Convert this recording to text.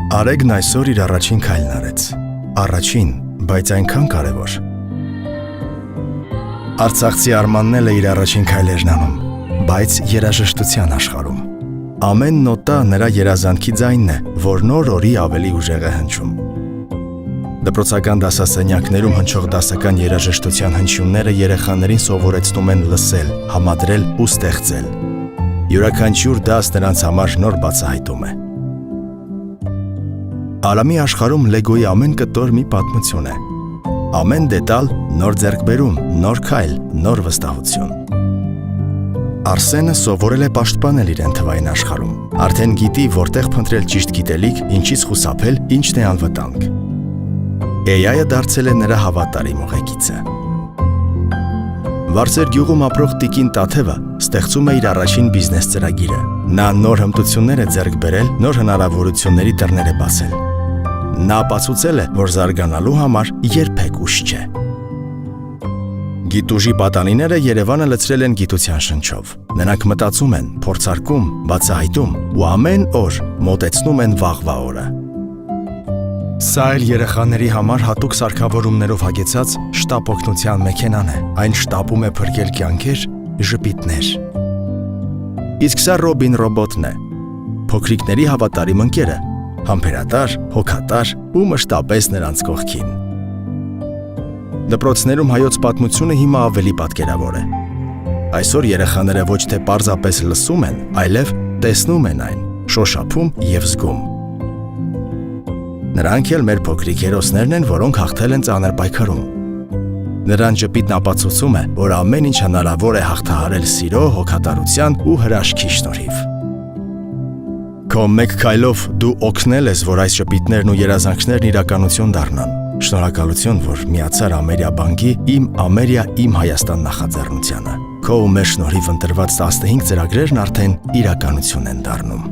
Արեգն այսօր իր առաջին քայլն արեց։ Առաջին, բայց այնքան կարևոր։ Արցախցի Արմանն էլ է իր առաջին քայլերն անում, բայց երաժշտության աշխարհում։ Ամեն նոտա նրա երազանքի ձայնն է, որ նոր օրի ավելի ուժեղ է հնչում։ Դպրոցական դասասենյակներում հնչող դասական երաժշտության հնչյունները երեխաներին սովորեցնում են լսել, համադրել ու ստեղծել։ Յուրաքանչյուր դաս նրանց համար նոր բացահայտում է։ Արամի աշխարհում Լեգոյի ամեն կտոր մի պատմություն է։ Ամեն դետալ նոր ձեռքբերում, նոր քայլ, նոր վստահություն։ Արսենը սովորել է պաշտպանել իրեն թվային աշխարհում։ Արդեն գիտի որտեղ փնտրել ճիշտ գիտելիք, ինչից խուսափել, ինչն է անվտանգ։ AI-ը դարձել է նրա հավատարիմ ուղեկիցը։ Վարդեր գյուղում ապրող տիկին Տաթևը ստեղծում է իր առաջին բիզնես ծրագիրը։ Նա նոր հմտություններ է ձեռք բերել, նոր հնարավորությունների դռներ է բացել։ Նա ապացուցել է, որ զարգանալու համար երբեք ուշ չէ։ Գիտուժի պատանիները Երևանը լցրել են գիտության շնչով։ Նրանք մտածում են, փորձարկում, բացահայտում ու ամեն օր մոտեցնում են վաղվա օրը։ Սա էլ երեխաների համար հատուկ սարքավորումներով հագեցած շտապ օգնության մեքենան է։ Այն շտապում է փրկել կյանքեր, ժպիտներ։ Իսկ սա Ռոբին ռոբոտն է։ Փոքրիկների հավատարիմ ընկերը, համբերատար, հոգատար ու մշտապես նրանց կողքին։ Դպրոցներում հայոց պատմությունը հիմա ավելի պատկերավոր է։ Այսօր երեխաները ոչ թե պարզապես լսում են, այլև տեսնում են այն, շոշափում եւ զգում։ Նրանք էլ մեր փոքրիկ հերոսներն են, որոնք հաղթել են ծանր պայքարում։ Նրանց ժպիտն ապացուցում է, որ ամեն ինչ հնարավոր է հաղթահարել սիրո, հոգատարության ու հրաշքի շնորհիվ։ Քո մեկ քայլով դու օգնել ես, որ այս ժպիտներն ու երազանքներն իրականություն դառնան։ Շնորհակալություն, որ միացար Ամերիա բանկի Իմ Ամերիա Իմ Հայաստան նախաձեռնությանը։ Քո ու մեր շնորհիվ ընտրված 15 ծրագրերն արդեն իրականություն են դառնում։